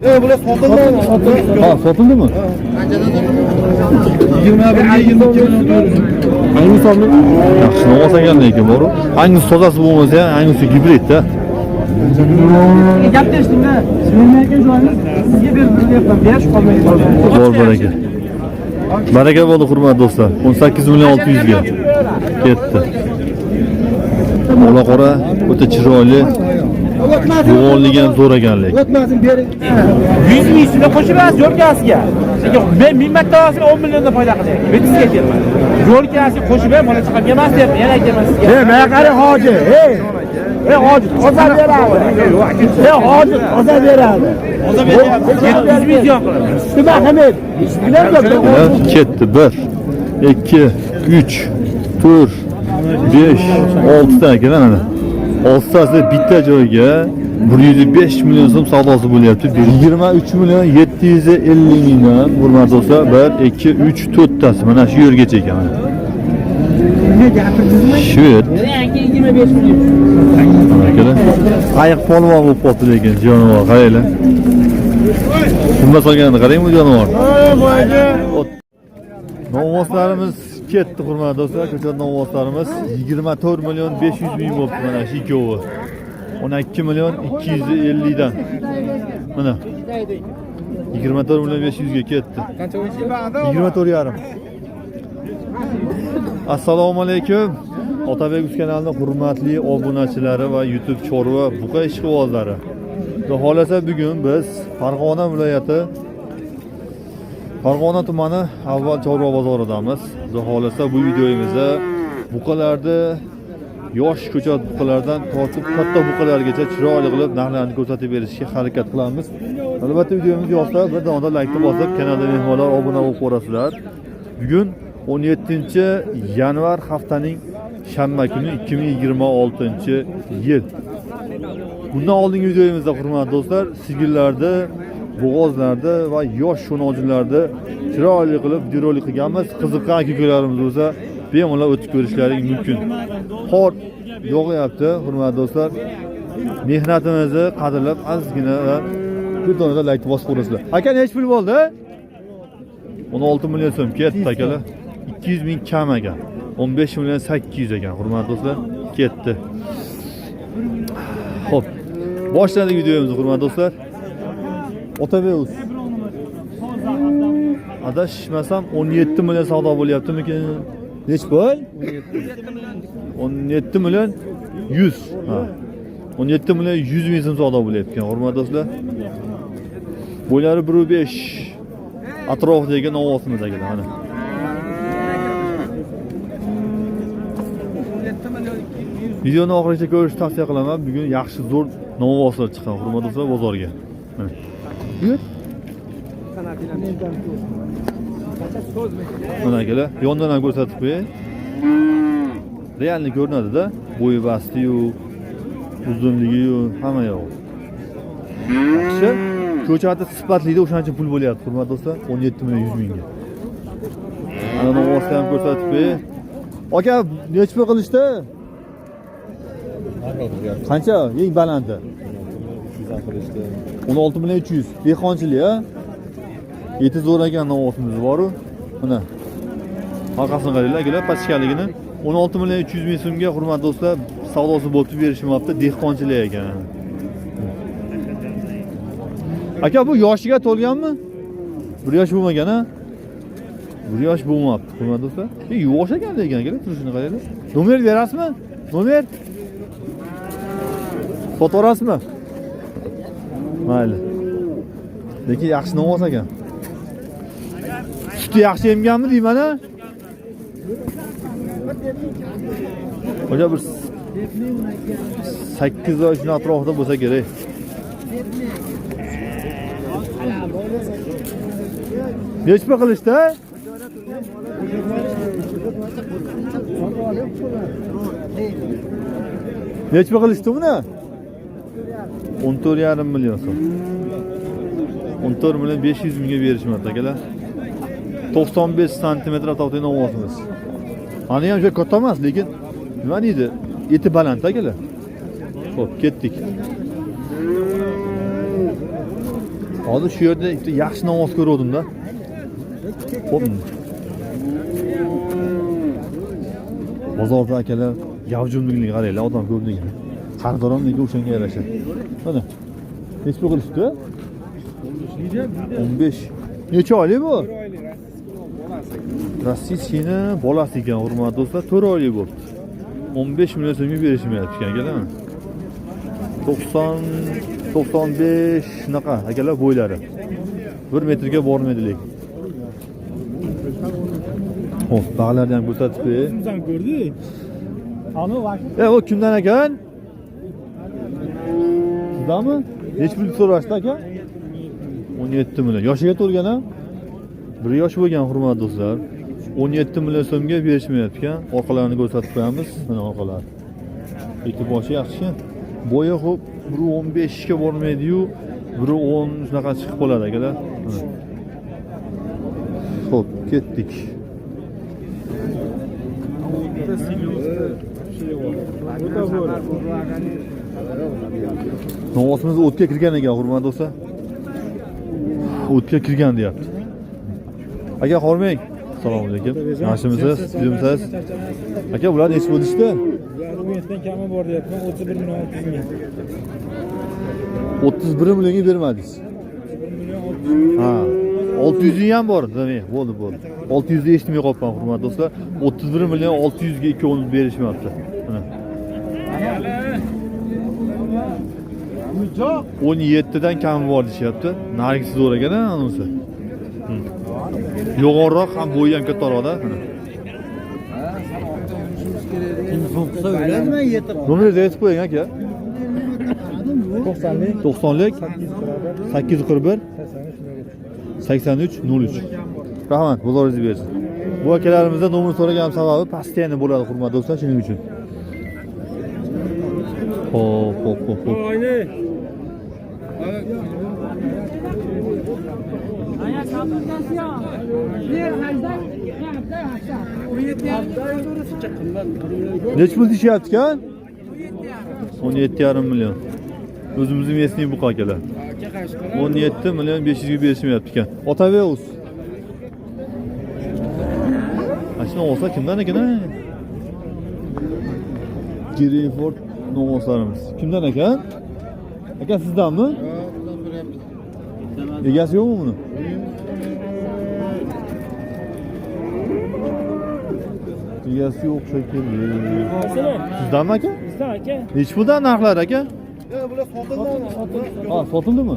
Bular sotildimi? Ha, sotildimi? 21 Hangisi oldi? Yaxshi olmagan lekin bor. Hangisi tozasi bo'lmasa, hangisi gibridda. Gap tashdinglar. Sizlarga joyimiz sizga berib beryapman. Berish qolmaydi. Bor baraka. Baraka bo'ldi hurmatli do'stlar. 18 million 600 ga ketdi. Ola qora, o'ta chiroyli. Yo'g'onligi ham zo'r ekanlik. O'tmasin bering. 100 ming so'm qo'shibasiz yo'lkasiga. Lekin men 1000 martabasiga 10 milliondan foyda qilyapman. Men sizga aytyapman. Yo'lkasiga qo'shib ham bola chaqam emas deyapman. Yana aytaman sizga. Men qara hoji. Hoji toza beradi. Hoji toza beradi. Toza beryapti. 700 ming ziyon qiladi. Nima Hamid? Ketdi 1 2 3 4 5 6 ta ekan ana. 6 tasi bitta joyga 105 million so'm savdosi bo'lyapti. 23 million 750 mingdan hurmatli do'stlar 1 2 3 4 tasi mana shu yergacha ekan. Shved. 25 million. Akalar. Ayiq polvon bo'lib qoldi lekin jonivor qaranglar. Kimga solganini qarang bu jonivor. Novvoslarimiz ketdi hurmatli do'stlar. Ko'chat novvoslarimiz 24 million 500 ming bo'libdi mana shu ikkovi. 12 million 250 dan. Mana 24 million 500 ga ketdi. 24 yarim. Assalomu alaykum. Otabek Uz kanalining hurmatli obunachilari va YouTube chorva buqa ishqibozlari. Xudo xolasa bugun biz Farg'ona viloyati Farg'ona tumani avval chorva bozoridamiz. Xudo xolasa bu videomizda buqalarni yosh ko'chat buqalardan tortib katta buqalargacha chiroyli qilib narxlarni ko'rsatib berishga harakat qilamiz. Albatta videomiz yoqsa bir dona like bosib, kanalga mehmonlar obuna bo'lib qo'rasizlar. Bugun 17-yanvar haftaning shanba kuni 2026-yil. Bundan oldingi videomizda hurmatli do'stlar, sigirlarda, bo'g'ozlarda va yosh sho'nojilarda chiroyli qilib videorolik qilganmiz. Qiziqqan ko'klarimiz bo'lsa, bemalol o'tib ko'rishlaring mumkin. Qor yog'yapti, hurmatli do'stlar. Mehnatimizni qadrlab, azgina bir donada like bosib qo'yasizlar. Aka, nech pul bo'ldi? 16 million so'm ketdi akalar. 200 ming kam ekan. 15 million 800 ekan, hurmatli do'stlar. Ketdi. Xo'p. Boshladik videomizni, hurmatli do'stlar. Otabek Uz. Adashmasam 17 million savdo bo'lyaptimikin? Nech pul? 17 million 100. Ha. 17 million 100 ming so'm savdo bo'lyapti, hurmatli do'stlar. Bo'ylari 1.5 atrofidagi novvosimiz akalar, mana. Videoni oxirigacha ko'rishni tavsiya qilaman. Bugun yaxshi zo'r novvoslar chiqqan, hurmatli do'stlar, bozorga. Mana. Yur. Mana akalar, yondan ham ko'rsatib qo'yay. Realni ko'rinadi-da, bo'yi basti-yu, uzunligi-yu, hamma yo'q. Yaxshi. Ko'chati sifatlida o'shancha pul bo'lyapti, hurmatli do'stlar, 17 million 100 mingga. Ana novvosni ham ko'rsatib qo'yay. Aka, nech pul qilishdi? Qancha? Eng balandi. 16 million 300. Dehqonchilik, ha? Eti zo'r ekan novvosimiz bor-ku. Mana. Orqasini qaranglar, akalar, pachkaligini 16 million 300 ming so'mga hurmatli do'stlar, savdosi bo'lib berishmoqda, dehqonchilik ekan. Aka, bu yoshiga to'lganmi? 1 yosh bo'lmagan, ha? 1 yosh bo'lmabdi, hurmatli do'stlar. Yosh ekan lekin, akalar, turishini qaranglar. Nomer berasizmi? Nomer? Fotorasmi? Mayli. Lekin yaxshi novvos ekan. Suti yaxshi emganmi deyman, ha? O'sha bir 8 yoshning atrofida bo'lsa kerak. Nech pul qilishdi? Nech pul qilishdi buni? 14,5 million so'm. 14 million 500 mingga berishmoqda akalar. 95 sm atrofida novvosimiz. Ana ham juda katta emas, lekin nima deydi? Eti baland akalar. Xo'p, ketdik. Hozir shu yerda bitta yaxshi namoz ko'rdim-da. Xo'p. Bozorda akalar gavjumligini qaranglar, odam ko'pligini. Xaridor ham nega o'shanga yarasha. Mana. Nech pul qilishdi? 15. Necha oylik bu? Rossiyskini bolasi ekan, hurmatli do'stlar, 4 oylik bo'ldi. 15 million so'mga berishmayapti ekan akalar. 90-95 shunaqa akalar bo'ylari. 1 metrga bormaydi lekin. Xo'p, bag'larni ham ko'rsatib qo'yay. Sen ko'rding? Ana vaqt. O kimdan ekan? Sizdanmi? Nech pul so'rashdi aka? 17 million. Yoshiga to'lgan ham? 1 yosh bo'lgan, hurmatli do'stlar. 17 million so'mga berishmayapti ekan. Orqalarini ko'rsatib qo'yamiz. Mana orqalar. Ekiboshi yaxshi. Bo'yi xo'p, 1.15 ga bormaydi-yu, 1.10 shunaqa chiqib qoladi akalar. Xo'p, ketdik. Novosimiz o'tga kirgan ekan, hurmatli do'stlar. O'tga kirgan deyapti. Aka, xormang. Assalomu alaykum. Yaxshimisiz? Sizmisiz? Aka, bular nech bo'lishdi? Bulardan kami bor deyapman, 31 million 600 ming. 31 millionga bermadingiz. 31 million 600 ming. Ha. 600 ham bor, demak, bo'ldi. 600 ni eshitmay qolibman, hurmatli do'stlar. 31 million 600 ga ikkovini berishmayapti. Mana. 17 dan kam bor deyapti. Nargisi zo'r ekan, anisi. Yo'g'onroq ham bo'yi ham kattaroqda. Nomerni aytib qo'ying aka. 90lik 841 83 03. Rahmat, bozoringiz bersin. Bu akalarimizdan nomer so'ragan sababi pastiyani bo'ladi, hurmatli do'stlar, shuning uchun. Xo'p. Oyni. Nech pul deyapti-kan? 17,5 million. O'zimizning mesning bu akalar. 17 million 500 ga berishmayapti ekan. Otaveus. Ashna olsa kimdan ekan? Greenford novoslarimiz. Kimdan ekan? Aka, sizdanmi? Egasi yo'qmi buni? Egasi yo'q shekilli. Sizdanmi aka? Bizdan aka. Nech puldan narxlar aka? Bular sotildimi? Ha, sotildimi?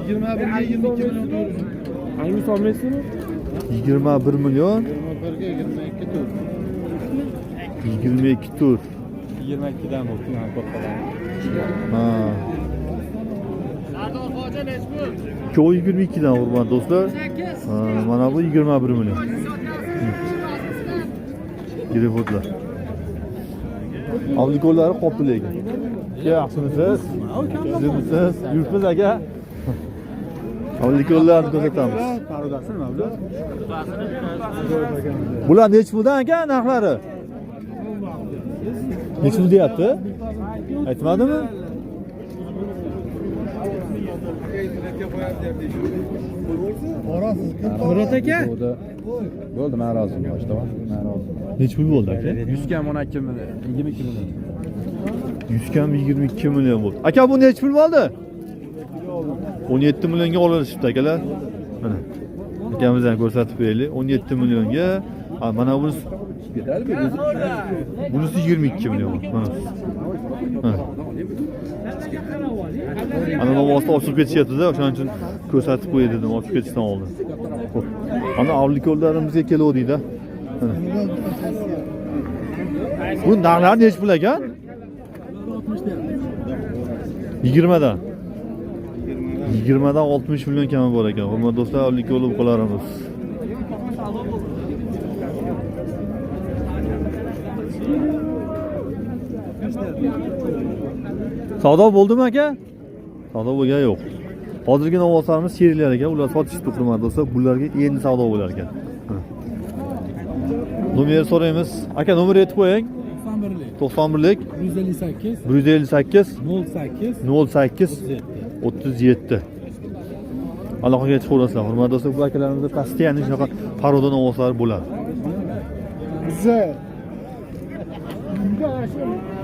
21 ga 22 million. Hangisi olmaysizmi? 21 million 22 tur. 22 dan bo'ldi, kattalar. Ha. Ko'y 22 dan, hurmatli do'stlar. Mana bu 21 million. Grefotlar. Avlikollari qopdi lekin. Yaxshimisiz? Sizmisiz? Yurtmiz aka. Avlikollarni ko'rsatamiz. Parodasi nima bular? Bular nech puldan aka narxlari? Nech pul deyapti? Aytmadimi? Murat aka. Bo'ldi, men roziman, boshdaman. Men roziman. Nech pul bo'ldi aka? 100 kam 12 million, 22 million. 100 kam 22 million bo'ldi. Aka, bu nech pul bo'ldi? 17 millionga olishibdi akalar. Mana. Akamizdan ko'rsatib qo'yaylik. 17 millionga. Mana bunisi bunisi 22 million. Mana. Ana novosda ochib ketishyapti-da, o'shaning uchun ko'rsatib qo'yay dedim, ochib ketishdan oldin. Xo'p. Ana avlikollarimizga keluvdik-da. Mana. Bu narxlar nech pul ekan? 20 dan. 20 dan 60 million kami bor ekan. Hurmatli do'stlar, avlikol o'qlarimiz. Savdo bo'ldimi aka? Savdo bo'lgan yo'q. Hozirgi novoslarimiz seriyalar ekan, ular sotishdi, hurmatli do'stlar. Bularga endi savdo bo'lar ekan. Nomer so'raymiz. Aka, nomerni aytib qo'ying. 91lik 158 158 08 08 37. Aloqaga chiqaverasizlar. Hurmatli do'stlar, bu akalarimizda постоянно shunaqa paroda novvoslari bo'ladi.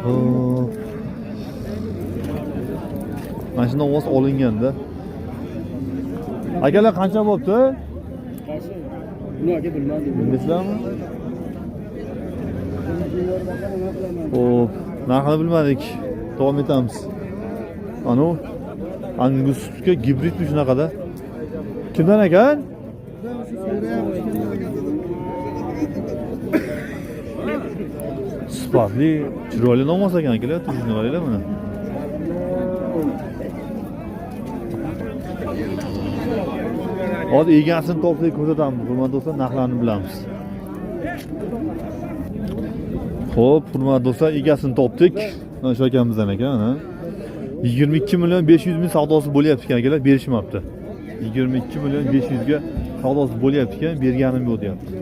Hop. Mana shu novvos olinganda. Akalar qancha bo'pti? Bilasizlarmi? Hop, narxini bilmadik. Davom etamiz. Anu Angusga gibridmi shunaqada? Kimdan ekan? Sifatli, chiroyli novvos ekan akalar, tushunib qaranglar mana. Hozir egasini topsak ko'rsatamiz, hurmatli do'stlar, narxlarini bilamiz. Xo'p, hurmatli do'stlar, egasini topdik. Mana shu akamizdan ekan, ha. 22 million 500 ming savdosi bo'lyapti ekan akalar, berishmabdi. 22 million 500 ga savdosi bo'lyapti ekan, berganim yo'q deyapti.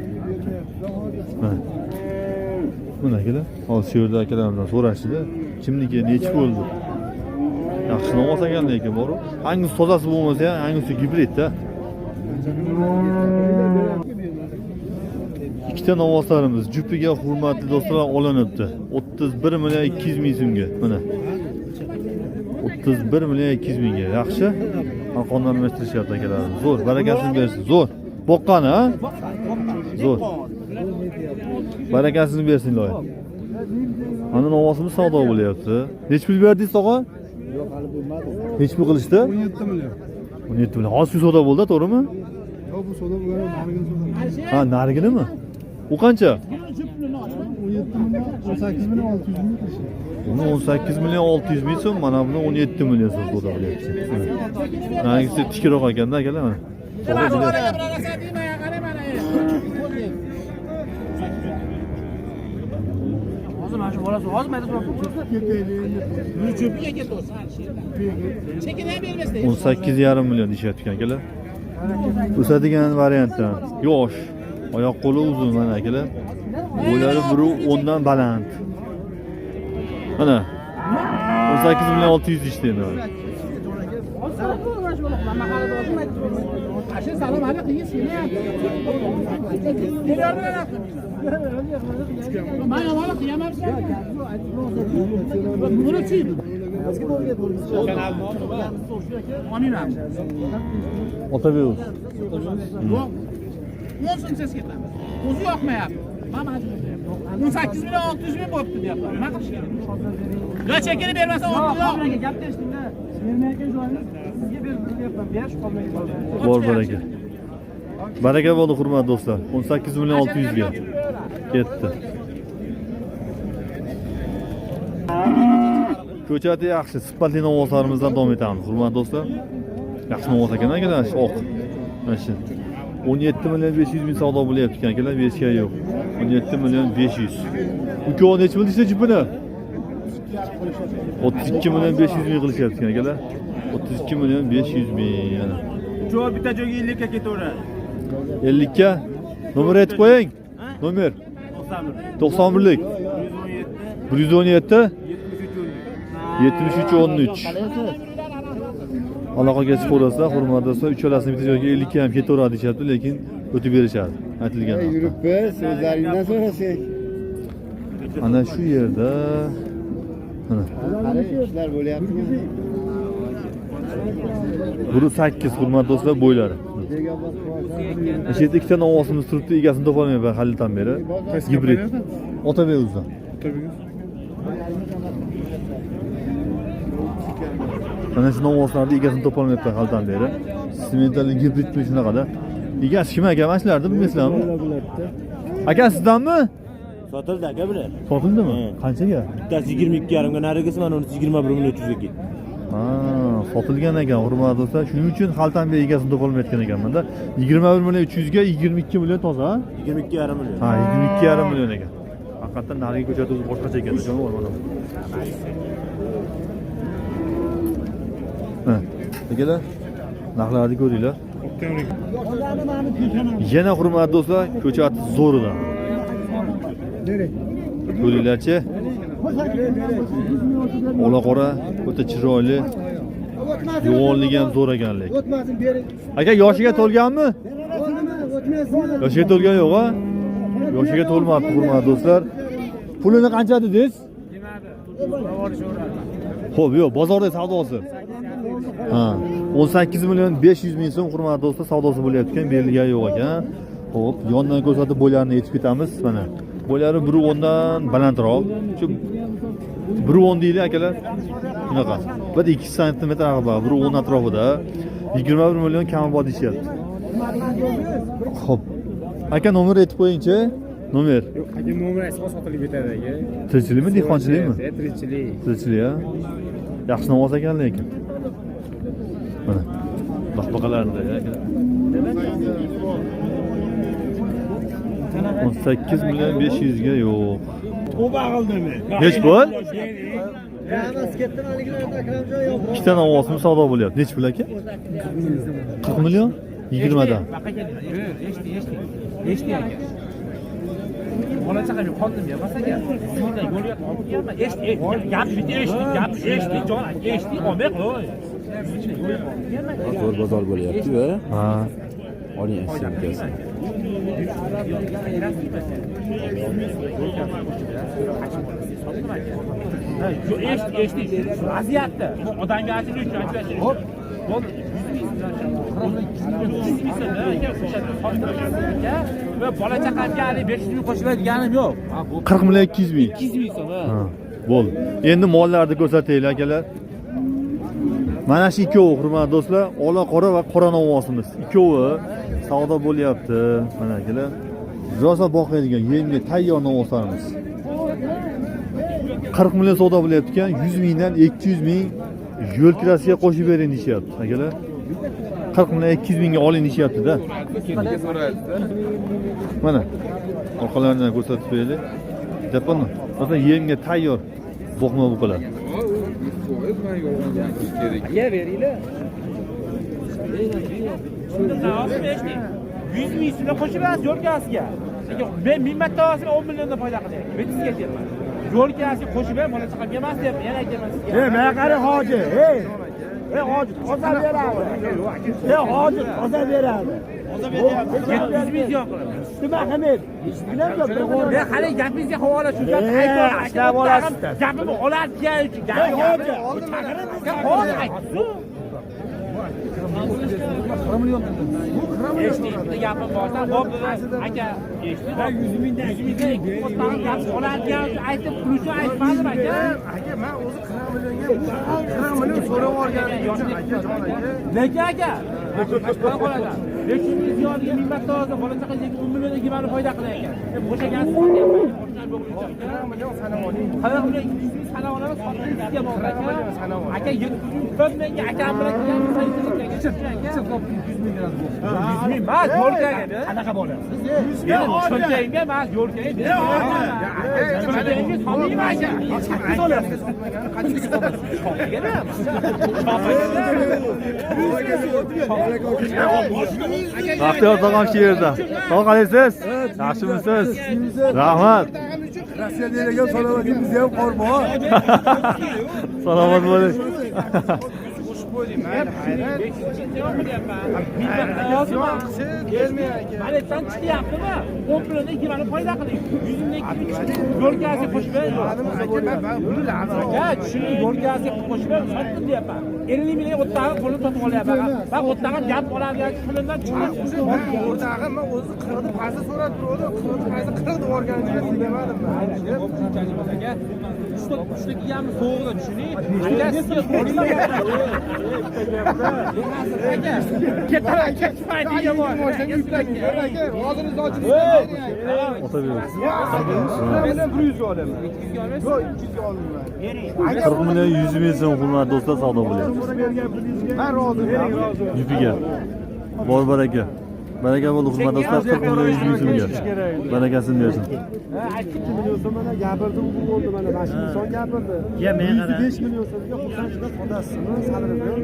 Mana akalar, hozir shu yerda akalarimdan so'rashdi-da, kimniki, nechi bo'ldi? Yaxshi novvos ekan lekin bor-ku. Hangus tozasi bo'lmasa ham, hangus gibrid-da. Ikkita novvoslarimiz jupiga hurmatli do'stlar olinibdi. 31 million 200 ming so'mga. Mana. 31 million 200 mingga. Yaxshi. Qonunlashtirishyapti akalar. Zo'r, barakasini bersin. Zo'r. Boqqani, ha? Zo'r. Barakasini bersin, iloyim. Ana novvosimiz savdo bo'lyapti. Nech pul berdingiz, tog'a? Yo'q, hali bo'lmadi. Nech pul qilishdi? 17 million. 17 million. Hozir savdo bo'ldi, to'g'rimi? Yo'q, bu savdo bo'lgan, narigini savdo. Ha, nariginimi? U qancha? 17 million 18 million 600 ming qilishdi. Uni 18 million 600 ming so'm, mana buni 17 million so'm savdo bo'lyapti. Narigisi tikroq ekanda, akalar mana. Hozir mana shu bolasi, hozir mayda so'rab buni cho'piga ketdi o'zi. Chekidan bermasdan 18,5 million deyapti ekan akalar. O'sadigan variantdan. Yosh, oyoq qo'li uzun mana akalar. Bo'ylari 1.10 dan baland. Mana 18 million 600 ishdi endi. Salom hali qiyin seni. Men avval qiyamabsan. Buni chi? Otabek. Yo'qsin siz ketamiz. O'zi yoqmayapti. Mana 18 million 600 ming bo'pti deyapti. Nima qilish kerak? Yo chekini bermasa 10 million. Gapni eshitinglar. Bermayotgan joyimiz sizga berib deyapman. Berish qolmagan. Bor baraka. Baraka bo'ldi hurmatli do'stlar. 18 million 600 ga ketdi. Ko'chati yaxshi, sifatli novvoslarimizdan davom etamiz. Hurmatli do'stlar, yaxshi novvos ekan akalar, oq. Mana shu 17 million 500 ming savdo bo'lyapti ekan akalar, berishga yo'q. 17 million 500. Ukov nech pul desa jipini? 32 million 500 ming qilishyapti ekan akalar. 32 million 500 ming yana. Joy bitta joyga 50 ga ketaveradi. 50 ga nomer aytib qo'ying. Nomer 91lik 117 7313. Aloqaga chiqaverasizlar, hurmatli do'stlar, uchalasini bitta joyga 50 ga ham ketaveradi deyapti, lekin o'tib berishadi. Aytilgan. Yuribdi, so'zlaringdan so'rasak. Ana shu yerda mana ishlar bo'lyaptimi? 1.8 hurmatli do'stlar bo'ylari. Shu yerda ikkita novvosimiz turibdi, egasini topolmayapman halidan beri. Gibrid. Otabek o'zidan. Mana shu novvoslarni egasini topolmayapman halidan beri. Sementalli gibridmi shunaqada. Egasi kim aka? Mana shularni bilmaysizlarmi? Aka sizdanmi? Sotildi aka bular. Sotildimi? Qanchaga? Bittasi 22,5 ga, narigisi mana uni 21 million 300 ga ketdi. Ha, sotilgan ekan, hurmatli do'stlar. Shuning uchun xaltam beri egasini topolmayotgan ekanman-da. 21 million 300 ga 22 million toza, ha? 22,5 million. Ha, 22,5 million ekan. Haqiqatan narigi ko'chat o'zi boshqacha ekan, jonivor mana. Ha, akalar, narxlarni ko'ringlar. Yana hurmatli do'stlar, ko'chat zo'ridan. Ko'ringlarchi? Ola qora, o'ta chiroyli yo'g'onligi ham zo'r ekan lekin. O'tmasin bering. Aka yoshiga to'lganmi? O'tmasin. Yoshiga to'lgan yo'q a? Yoshiga to'lmabdi hurmatli do'stlar. Pulini qancha dedingiz? Xo'p, yo'q, bozorda savdosi. Ha, 18 million 500 ming so'm hurmatli do'stlar savdosi bo'lyapti ekan, berilgan yo'q ekan. Xo'p, yondan ko'rsatib bo'ylarini yetib ketamiz mana. Bo'ylari 1.10 dan balandroq. Shu 1.10 deylik akalar. Shunaqa. 1-2 sm aqba, 1.10 atrofida 21 million kam bor deyapti. Xo'p. Aka nomer aytib qo'ying-chi. Nomer. Aka nomer asos sotilib ketadi aka. Tirikchilikmi, dehqonchilikmi? Tirikchilik. Tirikchilik a? Yaxshi namoz ekan lekin. Mana. Baqbaqalarida aka. 18 million 500 ga yo'q. To'ba qildimi? Nech pul? Yamas ketdim aliklarda Akramjon yo'q. Ikkita navosmi savdo bo'lyapti. Nech pul aka? 40 million? 20 dan. Eshti aka. Bola chaqamga qoldim ya, mas aka. Sizdan yo'lga olib kelma. Gap bitta eshti, jon aka, eshti, olmay qo'y. Zo'r bozor bo'lyapti-ku. Ha. Oling aksiyasi. Eshti. Vaziyatda. Odamga achinish uchun ajrashish. Bo'ldi. Ve bola chaqamga 500 ming qo'shiladiganim yo'q. 40 million 200 ming. 200 ming so'm. Ha, bo'ldi. Endi mollarni ko'rsataylik akalar. Mana shu ikkovi hurmatli do'stlar, ola qora va qora novvosimiz. Ikkovi savdo bo'lyapti. Mana akalar. Rosa boqadigan yemga tayyor novvoslarimiz. 40 million savdo bo'lyapti ekan, 100 mingdan 200 ming yo'l kirasiga qo'shib bering deyapti akalar. 40 million 200 mingga oling deyapti-da. Mana orqalarini ko'rsatib beraylik. Deponi. Masalan, yemga tayyor boqma buqalar. Aya beringlar. 100 ming so'mga qo'shibasiz yo'lkasiga. Men 1000 marta olsam 10 milliondan foyda qilyapman. Men sizga aytyapman. Yo'lkasiga qo'shib ham bola chaqam emas deyapman. Yana aytaman sizga. Mana qara hoji. Hoji, toza beradi. Hoji, toza beradi. 700 ming ziyon qiladi. Nima qilmaydi? Men hali gapingizga havola shu gapni aytib olasiz. Gapimni oladigan uchun gapni hozir aytdim. Eshitdi gapim borsa, hop aka, eshitdi. 100 mingdan gap oladigan uchun aytib, pul uchun aytmadim aka. Aka, men o'zi 40 million so'rab olganim lekin aka, qanaqa qoladi? 500 ming ziyodiga 1000 marta olsa, bola chaqaga 10 million gimani foyda qilar ekan. Men bo'shagansiz deyapman. 40 million sanab oling. 40 million 200 ming sanab olamiz, sizga bor aka. Aka 700 ming menga akam bilan kelgan 100 ming mas yo'lkaga qanaqa bo'ladi? Yo'lkaga mas yo'lkaga. Yo'lkaga solmayman aka. Qancha olasiz? Baxtiyor tog'am shu yerda. Sog' qalaysiz? Yaxshimisiz? Rahmat. Rossiyaga salomatimiz ham qor bor. Salomat bo'ling. Maletdan chiqyaptimi? 10 pulini 2 mani foyda qiling. 100 ming yo'lkasiga qo'shib bering. Aka, tushuni yo'lkasiga qo'shib bering, sotdim deyapman. 50 ming o'ttag'i pulni topib olyapman. Ben o'ttag'i gap oladigan pulimdan chiqdim. O'rtag'i men o'zi 40 ni pasta so'rab turdim. 40 ni pasta 40 o'rganishga demadim men. Uchta kiyamni so'g'ida tushuning. Aka, sizga Qirq million 100 ming so'm hurmatli do'stlar savdo bo'lyapti. Ben rozi. Yupiga. Bor baraka. Baraka bo'ldi hurmatli do'stlar, 40 million 100 ming so'mga. Barakasini bersin. 2 million so'm mana gapirdi, u bo'ldi mana mashina son gapirdi. 5 million so'mga xursandchilik odasini sadridan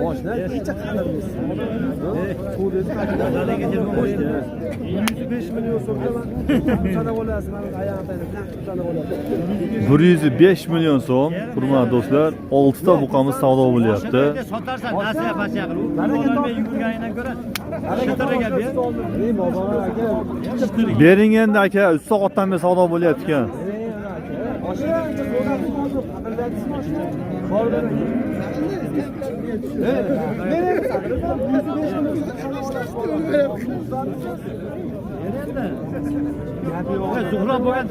boshla necha qadrlaysiz. Qo'ydi qadrlaga kelib qo'ydi. 105 million so'mga sana olasiz, mana ayog'ida sana olasiz. 105 million so'm hurmatli do'stlar, 6 ta buqamiz savdo bo'lyapti. Sotarsan, nasiya pacha qilib. Olmay yurganidan ko'ra shitirga ber. Ey bobor aka, Bering endi aka, 3 soatdan beri savdo bo'lyapti ekan.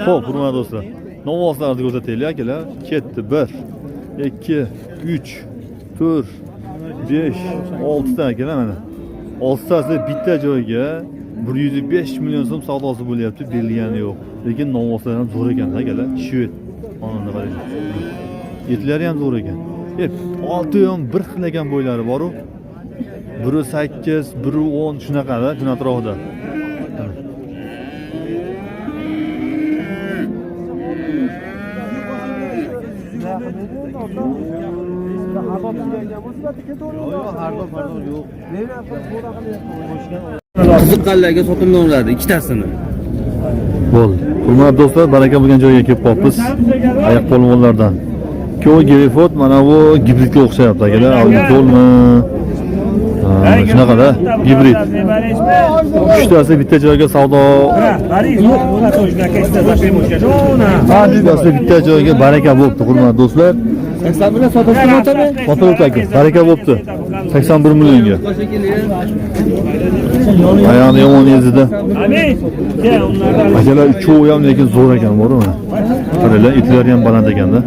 Xo'p, hurmatli do'stlar, novvoslarni ko'rsataylik akalar. Ketdi 1, 2, 3, 4, 5, 6 ta akalar mana. 6 tasi bitta joyga 105 million so'm savdosi bo'lyapti, berilgani yo'q. Lekin novvoslar ham zo'r ekan akalar. Shved. Qonunda qarang. Etlari ham zo'r ekan. Olti ham bir xil ekan bo'ylari bor-ku. 1.8, 1.10 shunaqada, shuna atrofida. Qiziqqanlarga sotimdan oladi ikkitasini. Bo'ldi. Hurmatli do'stlar, baraka bo'lgan joyga kelib qolibmiz. Oyoq polvonlardan. Ko'y Gevifot mana bu gibridga o'xshayapti akalar. Avtolmi? Shunaqada gibrid. 3 tasi bitta joyga savdo. Uchtasi bitta joyga baraka bo'libdi hurmatli do'stlar. 80 million sotasizmi otami? Sotilibdi aka. Baraka bo'libdi. 81 millionga. Ayağını yomon ezdi. Akalar uchovi ham lekin zo'r ekan, bormi? Qaranglar, itlari ham baland ekanda.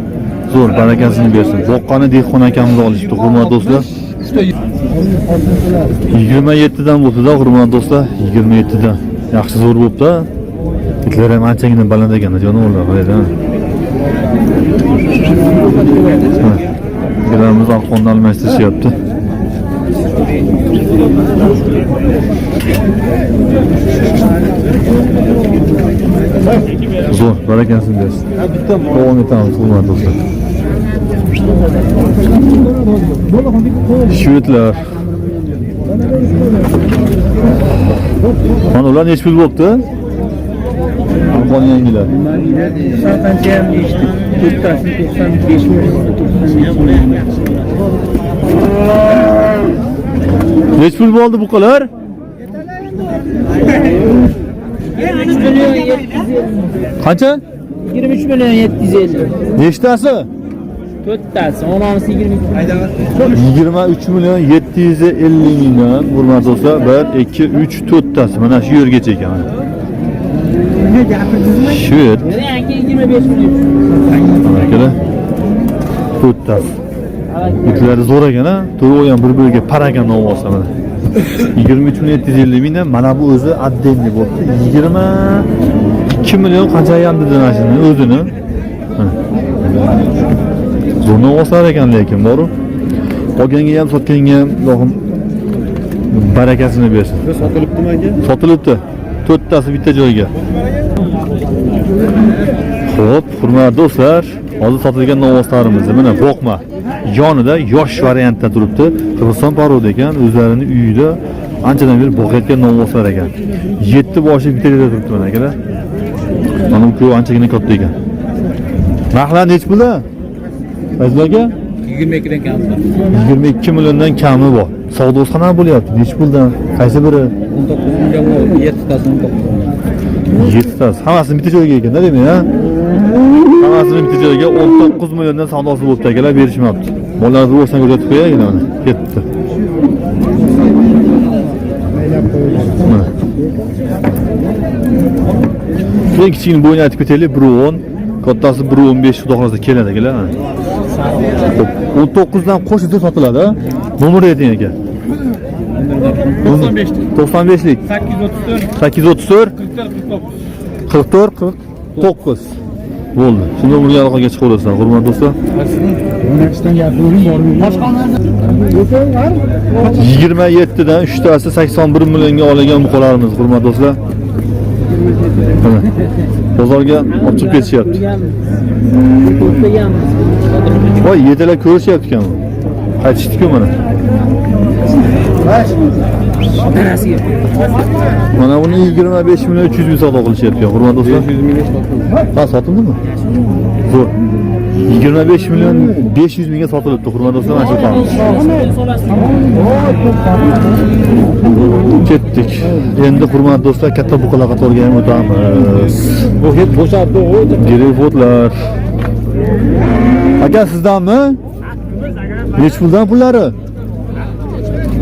Zo'r, barakasini bersin. Boqqani dehqon akamiz olishibdi, hurmatli do'stlar. 27 dan bo'ldi-da, hurmatli do'stlar, 27 dan. Yaxshi zo'r bo'libdi. Itlari ham anchagina baland ekanda, jonivorlar, qaranglar. Galarimiz ahvolni almashtirishyapti. Zo'r, barakasini bersin. Davom etamiz, hurmatli do'stlar. Shvetlar. Mana ular nechta pul bo'libdi? Qolgan yangilar. Qancha ham deyishdi. 95 million, 90 million. Nech pul bo'ldi bu qolar? 23 million 750. Qancha? 23 million 750. Nechtasi? 4tasi, 10'si 22. 23 million 750 mingdan hurmatli do'stlar, 1, 2, 3, 4tasi. Mana shu yergacha ekan. Shvet. Yangi 25 million. Akalar. 4tasi. Itlari zo'r ekan-a? To'g'ri ham bir-biriga paragan novvosa mana. 23 million 750 mingdan mana bu o'zi addenli bo'libdi. 22 million qancha ham dedi mashina o'zini. Zo'r novvosalar ekan lekin, bor-ku. Olganga ham, sotganga ham Allohim barakasini bersin. sotilibdimi aka? Sotilibdi. 4tasi bitta joyga. Xo'p, hurmatli do'stlar, hozir sotilgan novvoslarimiz mana boqma yonida yosh variantda turibdi. Qirg'iziston parodi ekan, o'zlarini uyida anchadan beri boqayotgan novvoslar ekan. 7 boshi bitta joyda turibdi mana akalar. Mana bu anchagina katta ekan. Narxlar nech pulda? Azbaga 22 dan kam. 22 milliondan kami bor. Savdosi qanaqa bo'lyapti? Nech puldan? Qaysi biri? 19 million bo'ldi, 7tasi 19. 7tasi. Hammasi bitta joyga ekan-da, demak, ha? Hammasini bitta joyga 19 milliondan savdosi bo'libdi akalar, berishmabdi. Bolalarni ro'shan ko'rsatib qo'yaylik mana. Ketdi. Mana. Eng kichigini bo'yini aytib ketaylik, 1.10, kattasi 1.15 xudo xolasa keladi akalar. 19 dan qo'shib sotiladi. Nomer ayting aka. 95lik 834 44 49. Bo'ldi. Shunda bunga aloqaga chiqib olasan, hurmatli do'stlar. 27 dan 3 tasi 81 millionga olgan buqalarimiz, hurmatli do'stlar. Mana bozorga ochib ketishyapti. Voy, yedalar ko'rishyapti ekan. Qaytishdi-ku mana. Mana buni 25 million 300 ming savdo qilishyapti, hurmatli do'stlar. 500 million sotildi. Ha, sotildimi? Zo'r. 25 million 500 mingga sotilibdi, hurmatli do'stlar, mana shu qamiz. Ketdik. Endi hurmatli do'stlar, katta buqalar qatoriga ham o'tamiz. Bu hep bo'shatdi, Greyfotlar. Aka, sizdanmi? Nech puldan pullari?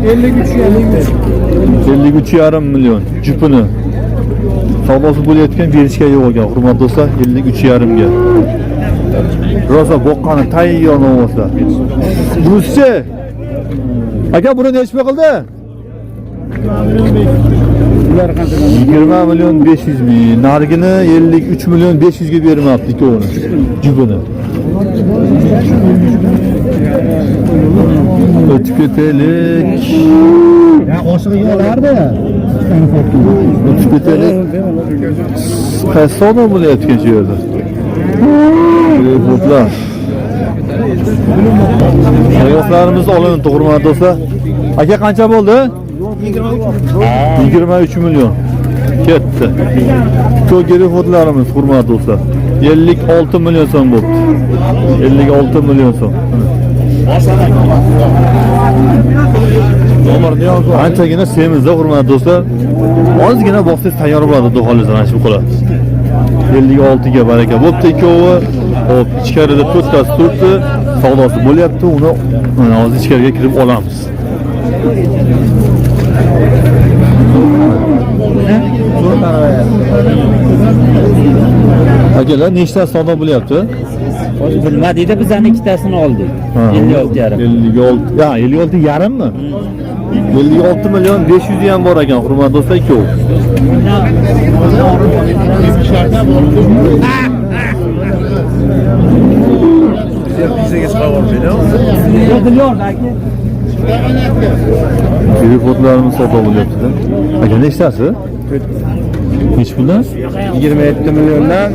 53,5 million jupini. Savdosi bo'layotgan berishga yo'q ekan, hurmatli do'stlar, 53,5 ga. Rosa boqqani tayyor nomozlar. Ruscha. Aka, buni nechta qildi? 20 million 500 ming. Nargini 53 million 500 ga bermabdi ikkovini. Jupini. O'tib ketaylik. Ya qo'shig'iga olardi. O'tib ketaylik. Qaysoda bo'layotgan shu yerda. Botlar. Oyoqlarimiz olindi, hurmatli do'stlar. Aka, qancha bo'ldi? 23 million. Ketdi. Ko'giri fotlarimiz, hurmatli do'stlar. 56 million so'm bo'ldi. 56 million so'm. Anchagina semizda, hurmatli do'stlar. Ozgina boqsangiz tayyor bo'ladi, xudo xohlasa mana shu qo'la. 56 ga baraka bo'pti ikkovi. Hop, ichkarida 4 tasi turibdi. Savdosi bo'lyapti. Uni hozir ichkariga kirib olamiz. Akalar, nechta savdo bo'lyapti? Bilmadida bizani ikkitasini oldik. 56,5. 56. Ya, 56,5 mi? 56 million 500 ham bor ekan, hurmatli do'stlar, ikkovi. Telefotlarimiz savdo bo'lyapti-da. Aka, nechtasi? Nech puldan? 27 milliondan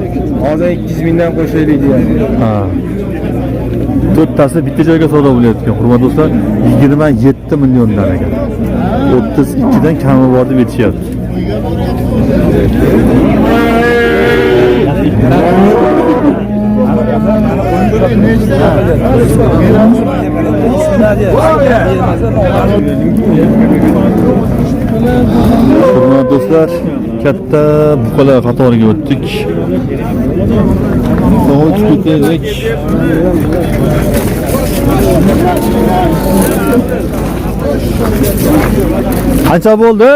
hozir 200 mingdan qo'shaylik deyapti. Ha. 4 tasi bitta joyga savdo bo'layotgan, hurmatli do'stlar, 27 milliondan ekan. 32 dan kami bor deb aytishyapti. Hurmatli do'stlar, katta buqalar qatoriga o'tdik. O'tib ketaylik. Qancha bo'ldi?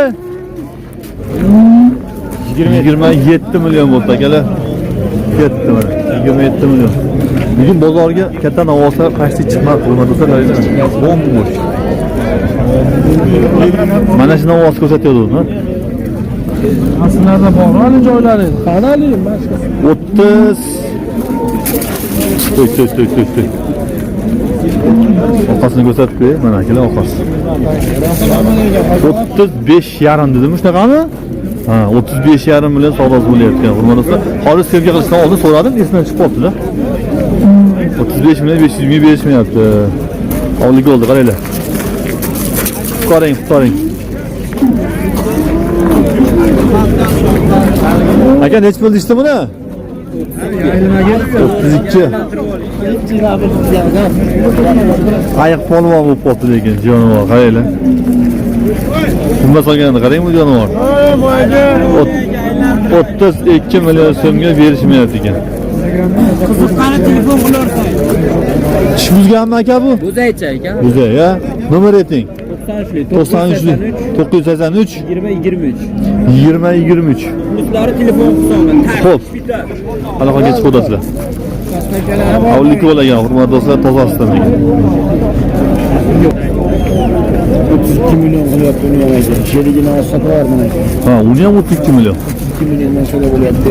27 million bo'ldi akalar. Ketdi mana. 27 million. Bugun bozorga katta navoslar qashti chiqmadi, hurmatli do'stlar. Bombo'sh. Mana shu navos ko'rsatayotdi-mi? Aslida bor hali joylari. Qanali? 30. To'y. Orqasini ko'rsatib qo'y, mana akalar orqasi. 35,5 dedimi shunaqami? Ha, 35,5 million savdosi bo'layotgan, hurmatli do'stlar. Hozir sevgi qilishdan oldin so'radim, esimdan chiqib qoldi-da. 35 million 500 ming berishmayapti. Oldiga oldi, qaranglar. Qutqaring. Aka, nech pul deysiz buni? 32. Ayiq polvon bo'lib qoldi lekin, jonivor, qaranglar. Kimga solganini qarang bu jonivor. 32 million so'mga berishmayapti ekan. Qiziqqani telefon qilarsan. Tish buzganmi aka bu? Buzaychi aka. Buzay, ya. Nomer ayting. 93 983 20 23. Uslari telefon hisobi. Xo'p. Aloqaga chiqib o'tasizlar. Avlik bo'lagan, hurmatli do'stlar, tozasidan. 32 million qilyapti uni ham aytdi. Sherigini olsa qo'yar mana. Ha, uni ham 32 million. 2 milliondan so'ra bo'lyapti.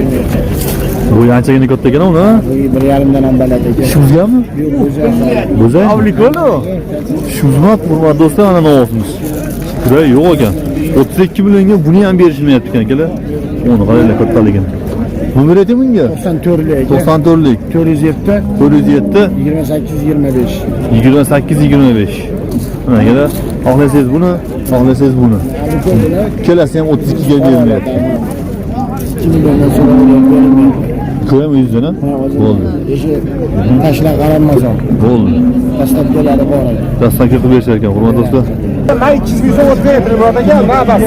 Bu anchagina katta ekan uni. 1,5 dan ham baland ekan. Shuzgami? Yo'q, o'zi Bo'zay? Avlikolo. Shuzmat hurmatli do'stlar, ana novosimiz. Pura yo'q ekan. 32 millionga buni ham berishmayapti ekan akalar. Uni qaranglar kattaligini. Nomer ayting bunga? 94lik ekan. 94lik. 407 407 28 25. 28-25. Mana akalar, xohlasangiz buni, xohlasangiz buni. Kelasi ham 32 ga bermayapti. 2 milliondan so'rab berilmaydi. Ko'rami yuzdan, ha? Bo'ldi. Tashlar qaramazon. Bo'ldi. Dastlabkilari bor edi. Dastlabki qilib berishar ekan, hurmatli do'stlar. Men 200 ming so'm o'tib berdim aka. Men bas.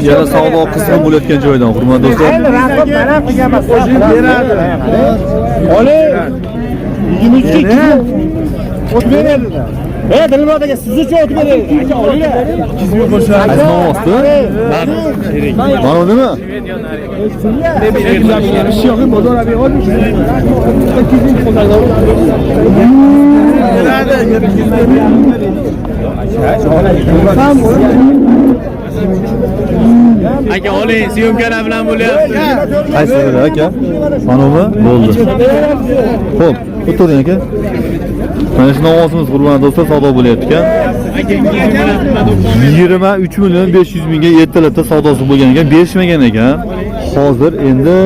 Yana savdo qismi bo'layotgan joydan, hurmatli do'stlar. Endi raqib mana qilganmas. Beradi. Oling. 23 ga o'tib beradi. Dilmurod aka, siz uchun o'tib beradi. Aka, olinglar. 200 ming qo'shadi. Aytma olmasdi. Mana nima? Aka, oling, syomkalar bilan bo'lyapti. Qaysi biri aka? Manova bo'ldi. Xo'p, o'tiring aka. Mana shu novosimiz hurmatli do'stlar savdo bo'lyapti ekan. 23 million 500 mingga ertalabda savdosi bo'lgan ekan, berishmagan ekan. Hozir endi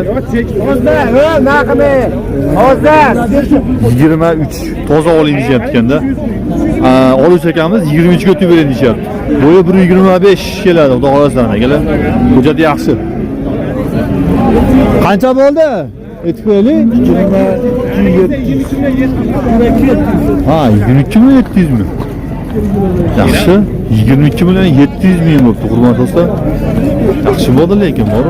Hozir 23 toza oling deyapti ekanda. Oluvchi akamiz 23 ga o'tib bering deyapti. Bo'yi 1.25 keladi, xudo xolasa akalar. Hujjat yaxshi. Qancha bo'ldi? Aytib qo'yaylik. 22 ha, 22 million 700 ming. Yaxshi. 22 million 700 ming bo'pti, hurmatli do'stlar. Yaxshi bo'ldi lekin, bor.